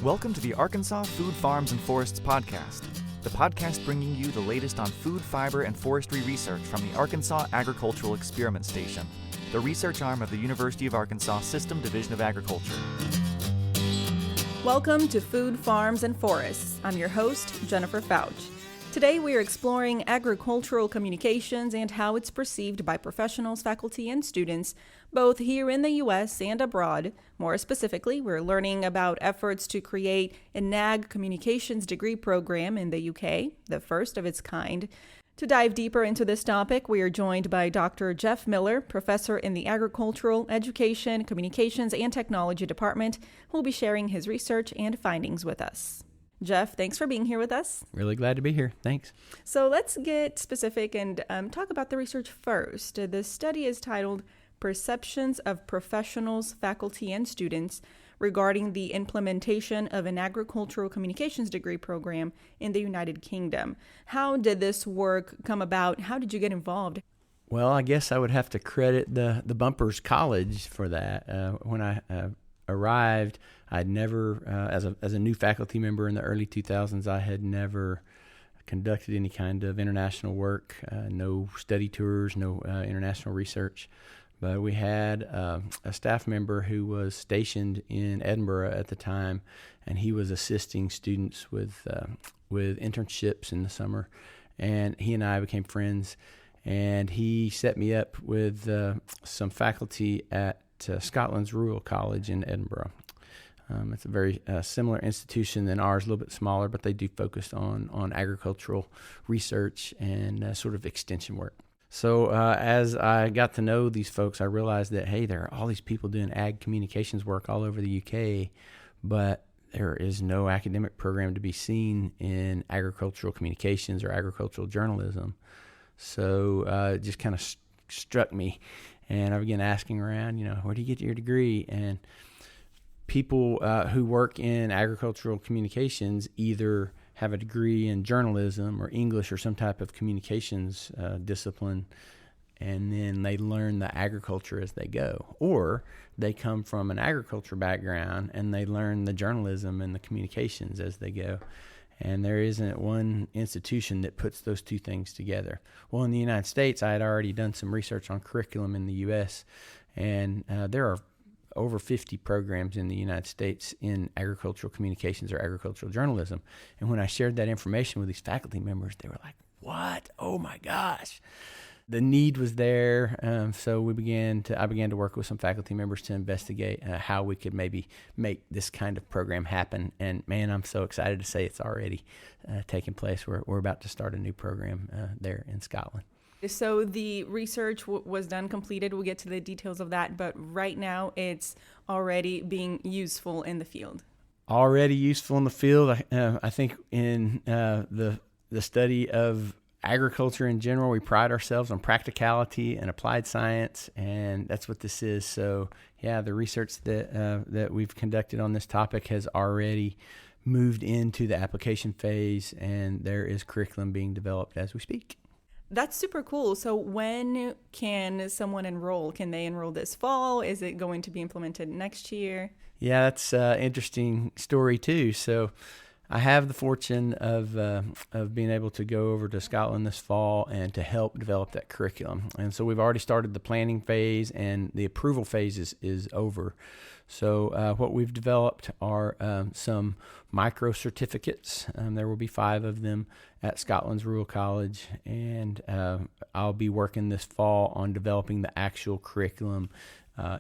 Welcome to the Arkansas Food Farms and Forests podcast, the podcast bringing you the latest on food, fiber, and forestry research from the Arkansas Agricultural Experiment Station, the research arm of the University of Arkansas System Division of Agriculture. Welcome to Food, Farms, and Forests. I'm your host, Jennifer Fouch. Today we are exploring agricultural communications and how it's perceived by professionals, faculty, and students, both here in the U.S. and abroad. More specifically, we're learning about efforts to create an ag communications degree program in the U.K., the first of its kind. To dive deeper into this topic, we are joined by Dr. Jeff Miller, professor in the Agricultural, Education, Communications, and Technology Department, who will be sharing his research and findings with us. Jeff, thanks for being here with us. Really glad to be here. Thanks. So let's get specific and talk about the research first. The study is titled Perceptions of Professionals, Faculty, and Students Regarding the Implementation of an Agricultural Communications Degree Program in the United Kingdom. How did this work come about? How did you get involved? Well, I guess I would have to credit the Bumpers College for that. When I arrived, I'd never, as a new faculty member in the early 2000s, I had never conducted any kind of international work, no study tours, no international research. But we had a staff member who was stationed in Edinburgh at the time, and he was assisting students with internships in the summer. And he and I became friends, and he set me up with some faculty at Scotland's Rural College in Edinburgh. It's a very similar institution than ours, a little bit smaller, but they do focus on agricultural research and sort of extension work. So as I got to know these folks, I realized that, hey, there are all these people doing ag communications work all over the UK, but there is no academic program to be seen in agricultural communications or agricultural journalism. So it just kind of struck me, and I began asking around, where do you get your degree? And people who work in agricultural communications either have a degree in journalism or English or some type of communications discipline, and then they learn the agriculture as they go. Or they come from an agriculture background and they learn the journalism and the communications as they go. And there isn't one institution that puts those two things together. Well, in the United States, I had already done some research on curriculum in the U.S., and there are over 50 programs in the United States in agricultural communications or agricultural journalism. And when I shared that information with these faculty members, they were like, what? Oh my gosh. The need was there. So I began to work with some faculty members to investigate how we could maybe make this kind of program happen. And man, I'm so excited to say it's already taking place. We're about to start a new program there in Scotland. So the research was done, completed. We'll get to the details of that, but right now it's already being useful in the field. Already useful in the field. I think in the study of agriculture in general, we pride ourselves on practicality and applied science, and that's what this is. So yeah, the research that we've conducted on this topic has already moved into the application phase, and there is curriculum being developed as we speak. That's super cool. So when can someone enroll? Can they enroll this fall? Is it going to be implemented next year? Yeah, that's an interesting story too. So I have the fortune of being able to go over to Scotland this fall and to help develop that curriculum. And so we've already started the planning phase, and the approval phase is over. So what we've developed are some micro certificates. There will be 5 of them at Scotland's Rural College, and I'll be working this fall on developing the actual curriculum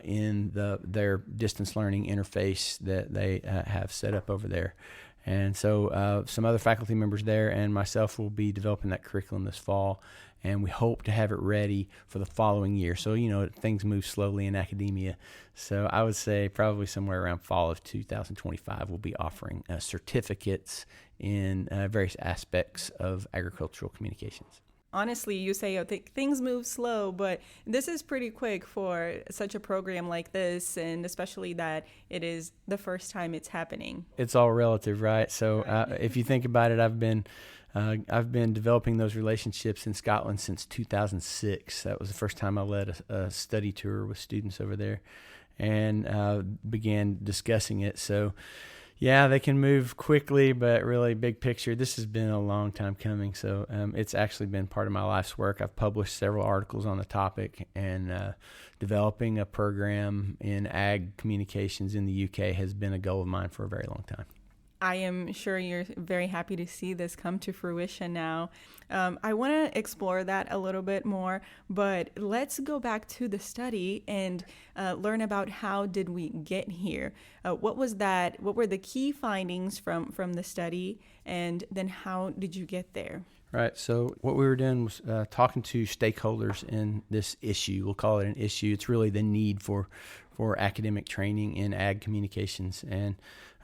in their distance learning interface that they have set up over there. And so some other faculty members there and myself will be developing that curriculum this fall, and we hope to have it ready for the following year. So, things move slowly in academia. So I would say probably somewhere around fall of 2025, we'll be offering certificates in various aspects of agricultural communications. Honestly, you say things move slow, but this is pretty quick for such a program like this, and especially that it is the first time it's happening. It's all relative, right? So if you think about it, I've been developing those relationships in Scotland since 2006. That was the first time I led a study tour with students over there and began discussing it. So Yeah, they can move quickly, but really big picture, this has been a long time coming. So it's actually been part of my life's work. I've published several articles on the topic, and developing a program in ag communications in the UK has been a goal of mine for a very long time. I am sure you're very happy to see this come to fruition now. I want to explore that a little bit more, but let's go back to the study and learn about how did we get here. What was that? What were the key findings from the study, and then how did you get there? Right. So what we were doing was talking to stakeholders in this issue. We'll call it an issue. It's really the need for academic training in ag communications.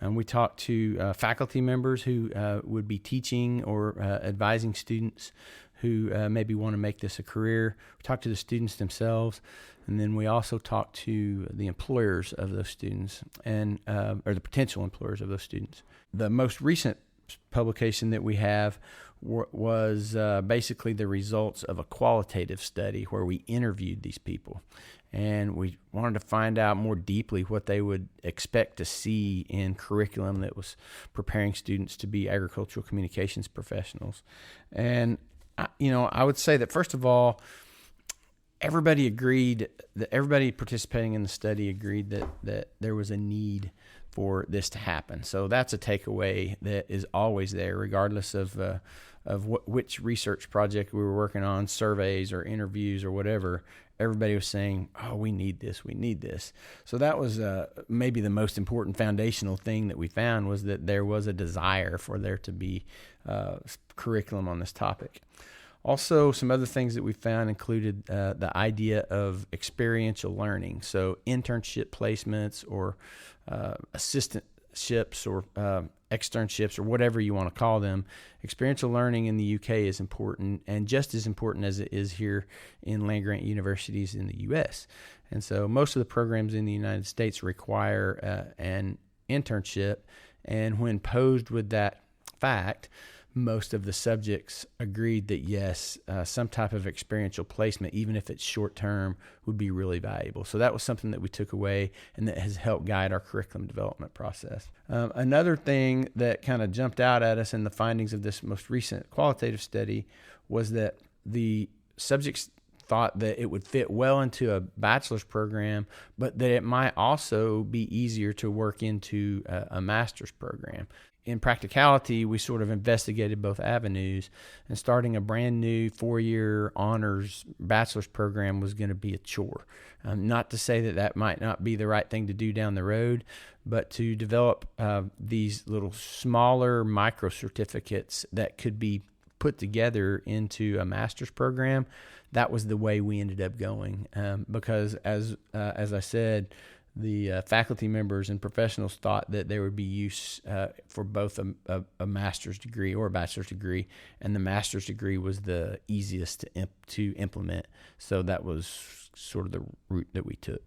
And we talked to faculty members who would be teaching or advising students who maybe want to make this a career. We talked to the students themselves, and then we also talked to the employers of those students, and or the potential employers of those students. The most recent publication that we have was basically the results of a qualitative study where we interviewed these people, and we wanted to find out more deeply what they would expect to see in curriculum that was preparing students to be agricultural communications professionals. And I would say that, first of all, everybody participating in the study agreed that there was a need for this to happen. So that's a takeaway that is always there, regardless of which research project we were working on, surveys or interviews or whatever. Everybody was saying, "Oh, we need this. We need this." So that was maybe the most important foundational thing that we found, was that there was a desire for there to be curriculum on this topic. Also, some other things that we found included the idea of experiential learning. So internship placements or assistantships or externships or whatever you want to call them. Experiential learning in the UK is important, and just as important as it is here in land-grant universities in the US. And so most of the programs in the United States require an internship, and when posed with that fact, most of the subjects agreed that yes, some type of experiential placement, even if it's short term, would be really valuable. So that was something that we took away and that has helped guide our curriculum development process. Another thing that kind of jumped out at us in the findings of this most recent qualitative study was that the subjects thought that it would fit well into a bachelor's program, but that it might also be easier to work into a master's program. In practicality, we sort of investigated both avenues, and starting a brand new 4-year honors bachelor's program was going to be a chore. Not to say that might not be the right thing to do down the road, but to develop these little smaller micro certificates that could be put together into a master's program, that was the way we ended up going. Because as I said, the faculty members and professionals thought that there would be use for both a master's degree or a bachelor's degree, and the master's degree was the easiest to implement. So that was sort of the route that we took.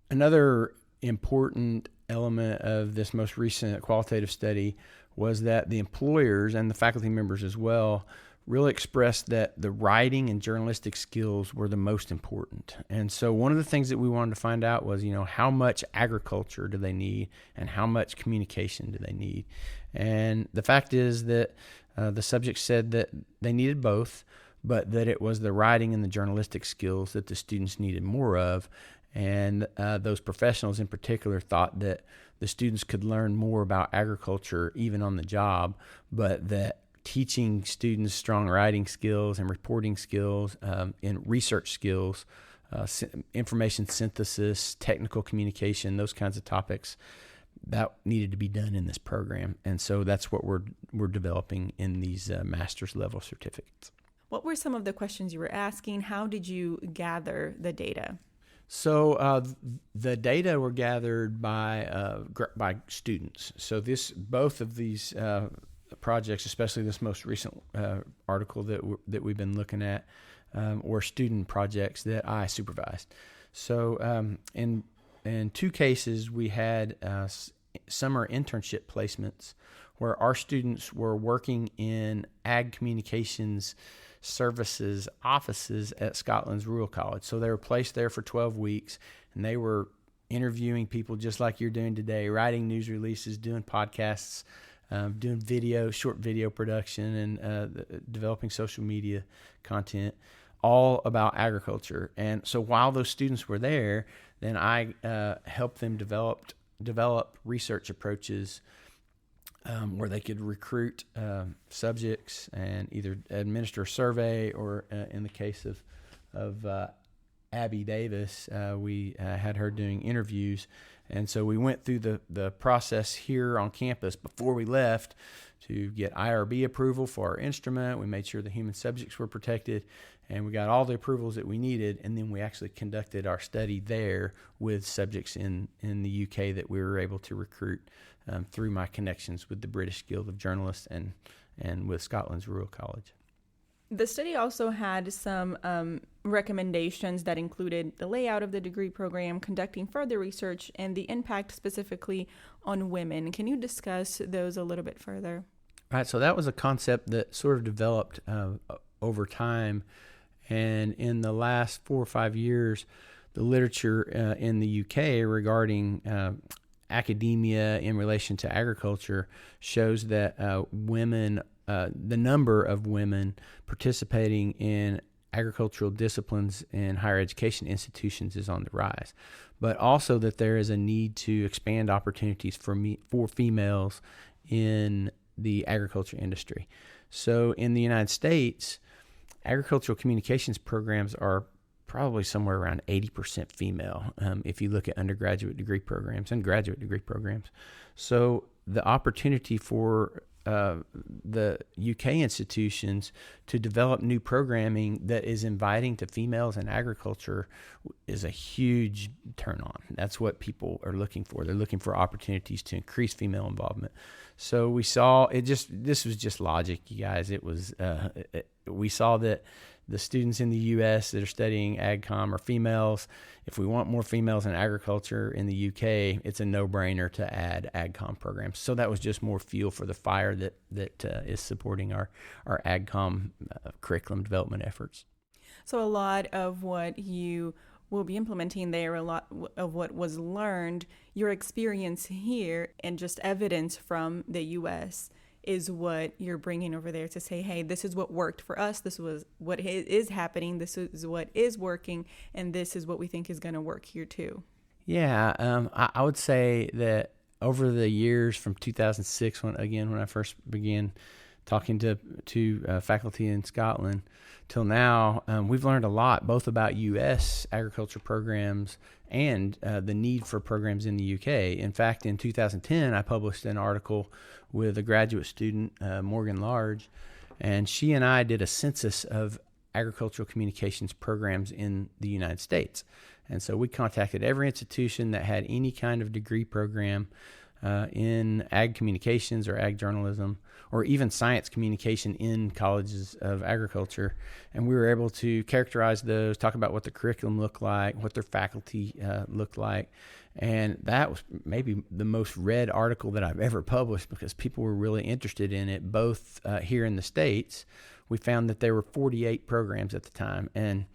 Another important element of this most recent qualitative study was that the employers and the faculty members as well really expressed that the writing and journalistic skills were the most important. And so one of the things that we wanted to find out was, how much agriculture do they need and how much communication do they need? And the fact is that the subject said that they needed both, but that it was the writing and the journalistic skills that the students needed more of. And those professionals in particular thought that the students could learn more about agriculture even on the job, but that teaching students strong writing skills and reporting skills and research skills, information synthesis, technical communication, those kinds of topics, that needed to be done in this program. And so that's what we're developing in these master's level certificates. What were some of the questions you were asking? How did you gather the data? So the data were gathered by students. So both of these projects, especially this most recent article that we've been looking at, were student projects that I supervised. So in 2 cases, we had summer internship placements where our students were working in ag communications services offices at Scotland's Rural College. So they were placed there for 12 weeks, and they were interviewing people just like you're doing today, writing news releases, doing podcasts, doing short video production, and developing social media content, all about agriculture. And so while those students were there, then I helped them develop research approaches where they could recruit subjects and either administer a survey, or in the case of Abby Davis, we had her doing interviews. And so we went through the process here on campus before we left to get IRB approval for our instrument. We made sure the human subjects were protected, and we got all the approvals that we needed. And then we actually conducted our study there with subjects in the UK that we were able to recruit through my connections with the British Guild of Journalists and with Scotland's Royal College. The study also had some recommendations that included the layout of the degree program, conducting further research, and the impact specifically on women. Can you discuss those a little bit further? Right, so that was a concept that sort of developed over time. And in the last 4 or 5 years, the literature in the UK regarding academia in relation to agriculture shows that the number of women participating in agricultural disciplines in higher education institutions is on the rise, but also that there is a need to expand opportunities for females in the agriculture industry. So in the United States, agricultural communications programs are probably somewhere around 80% female if you look at undergraduate degree programs and graduate degree programs. So the opportunity for the UK institutions to develop new programming that is inviting to females in agriculture is a huge turn on. That's what people are looking for. They're looking for opportunities to increase female involvement. So we saw this was just logic, you guys. We saw that the students in the U.S. that are studying AgCom are females. If we want more females in agriculture in the UK, it's a no-brainer to add AgCom programs. So that was just more fuel for the fire that is supporting our AgCom curriculum development efforts. So a lot of what you will be implementing there, a lot of what was learned, your experience here, and just evidence from the U.S. is what you're bringing over there to say, hey, this is what worked for us, this was what is happening, this is what is working, and this is what we think is going to work here too. Yeah, I would say that over the years from 2006, when I first began talking to faculty in Scotland, till now, we've learned a lot, both about U.S. agriculture programs and the need for programs in the UK. In fact, in 2010, I published an article with a graduate student, Morgan Large, and she and I did a census of agricultural communications programs in the United States. And so we contacted every institution that had any kind of degree program in ag communications or ag journalism, or even science communication in colleges of agriculture. And we were able to characterize those, talk about what the curriculum looked like, what their faculty looked like. And that was maybe the most read article that I've ever published because people were really interested in it, both here in the States. We found that there were 48 programs at the time, and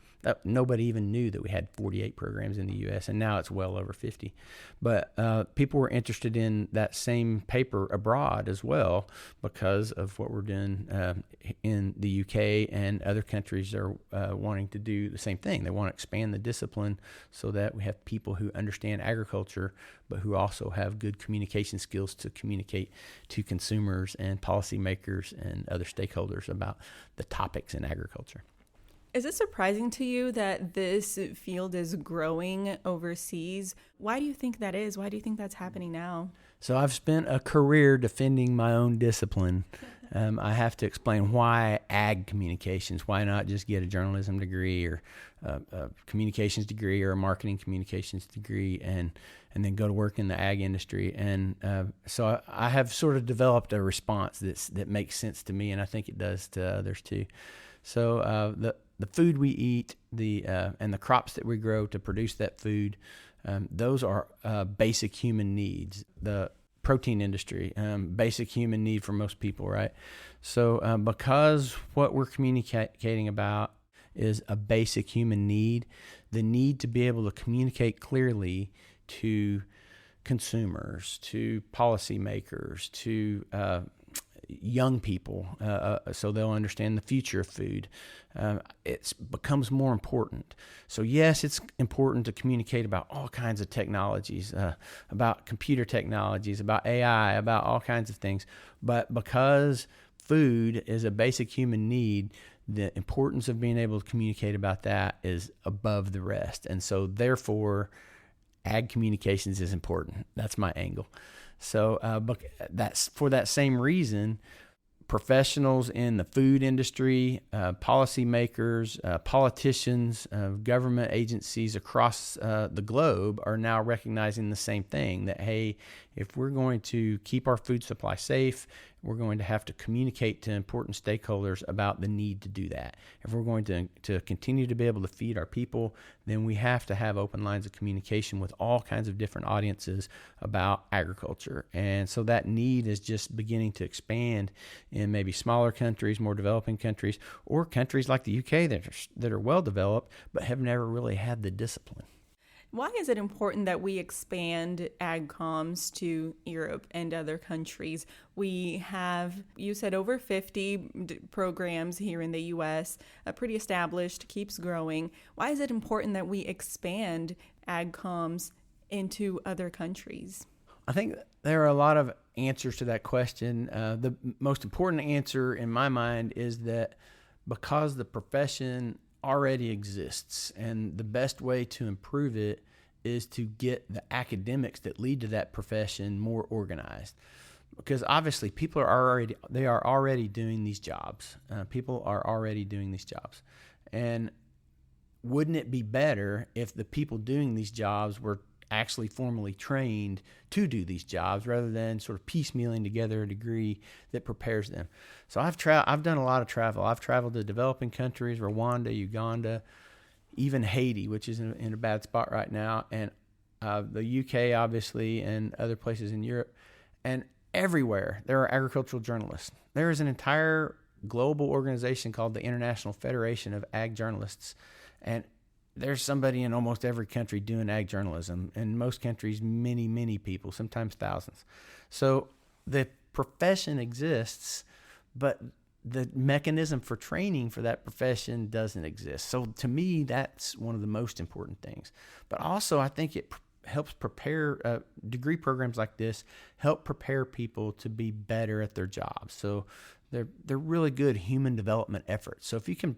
nobody even knew that we had 48 programs in the U.S., and now it's well over 50. But people were interested in that same paper abroad as well because of what we're doing in the U.K., and other countries are wanting to do the same thing. They want to expand the discipline so that we have people who understand agriculture but who also have good communication skills to communicate to consumers and policymakers and other stakeholders about the topics in agriculture. Is it surprising to you that this field is growing overseas? Why do you think that is? Why do you think that's happening now? So I've spent a career defending my own discipline. I have to explain why ag communications. Why not just get a journalism degree or a communications degree or a marketing communications degree and then go to work in the ag industry? And so I have sort of developed a response that makes sense to me, and I think it does to others too. So the food we eat, and the crops that we grow to produce that food, those are basic human needs. The protein industry, basic human need for most people, right? So because what we're communicating about is a basic human need, the need to be able to communicate clearly to consumers, to policymakers, to young people, so they'll understand the future of food. It becomes more important. So yes, it's important to communicate about all kinds of technologies, about computer technologies, about AI, about all kinds of things. But because food is a basic human need, the importance of being able to communicate about that is above the rest. And so therefore, ag communications is important. That's my angle. So that's for that same reason, professionals in the food industry, policymakers, politicians, government agencies across the globe are now recognizing the same thing, that, hey, if we're going to keep our food supply safe, we're going to have to communicate to important stakeholders about the need to do that. If we're going to continue to be able to feed our people, then we have to have open lines of communication with all kinds of different audiences about agriculture. And so that need is just beginning to expand in maybe smaller countries, more developing countries, or countries like the UK that are well developed but have never really had the discipline. Why is it important that we expand AgComs to Europe and other countries? We have, you said, over 50 programs here in the U.S., pretty established, keeps growing. Why is it important that we expand AgComs into other countries? I think there are a lot of answers to that question. The most important answer in my mind is that because the profession already exists, and the best way to improve it is to get the academics that lead to that profession more organized. Because obviously people are already doing these jobs. People are already doing these jobs. And wouldn't it be better if the people doing these jobs were actually formally trained to do these jobs rather than sort of piecemealing together a degree that prepares them? So I've done a lot of travel. I've traveled to developing countries, Rwanda, Uganda, even Haiti, which is in a bad spot right now, and the UK, obviously, and other places in Europe. And everywhere there are agricultural journalists. There is an entire global organization called the International Federation of Ag Journalists, and there's somebody in almost every country doing ag journalism. In most countries, many, many people, sometimes thousands. So the profession exists, but the mechanism for training for that profession doesn't exist. So to me, that's one of the most important things. But also, I think it helps prepare degree programs like this, help prepare people to be better at their jobs. So they're really good human development efforts. So if you can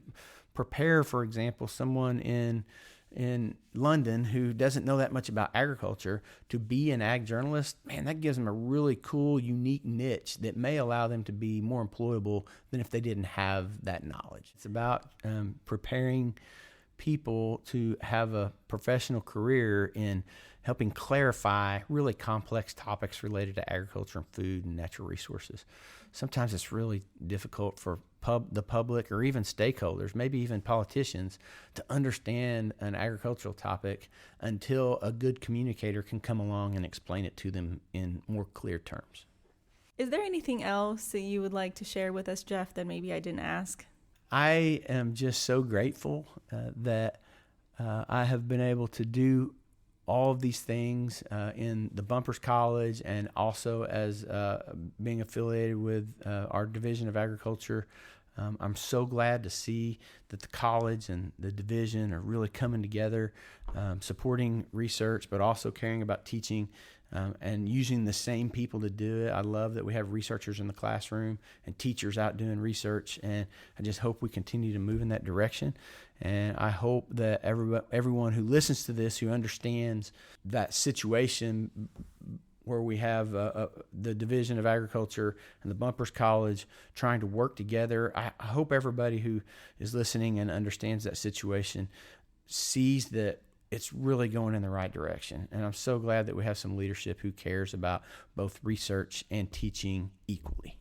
prepare, for example, someone in London who doesn't know that much about agriculture to be an ag journalist, man, that gives them a really cool, unique niche that may allow them to be more employable than if they didn't have that knowledge. It's about preparing people to have a professional career in helping clarify really complex topics related to agriculture and food and natural resources. Sometimes it's really difficult for the public or even stakeholders, maybe even politicians, to understand an agricultural topic until a good communicator can come along and explain it to them in more clear terms. Is there anything else that you would like to share with us, Jeff, that maybe I didn't ask? I am just so grateful that I have been able to do all of these things in the Bumpers College, and also as being affiliated with our Division of Agriculture. I'm so glad to see that the college and the division are really coming together, supporting research, but also caring about teaching and using the same people to do it. I love that we have researchers in the classroom and teachers out doing research, and I just hope we continue to move in that direction. And I hope that everyone who listens to this, who understands that situation where we have the Division of Agriculture and the Bumpers College trying to work together, I hope everybody who is listening and understands that situation sees that it's really going in the right direction. And I'm so glad that we have some leadership who cares about both research and teaching equally.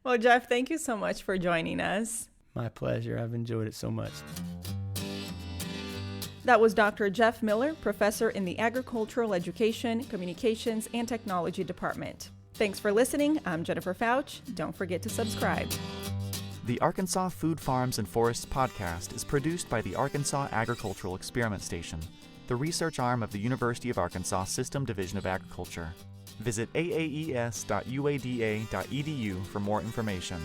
Well, Jeff, thank you so much for joining us. My pleasure. I've enjoyed it so much. That was Dr. Jeff Miller, professor in the Agricultural Education, Communications, and Technology Department. Thanks for listening. I'm Jennifer Fouch. Don't forget to subscribe. The Arkansas Food Farms and Forests podcast is produced by the Arkansas Agricultural Experiment Station. the research arm of the University of Arkansas System Division of Agriculture. Visit aaes.uada.edu for more information.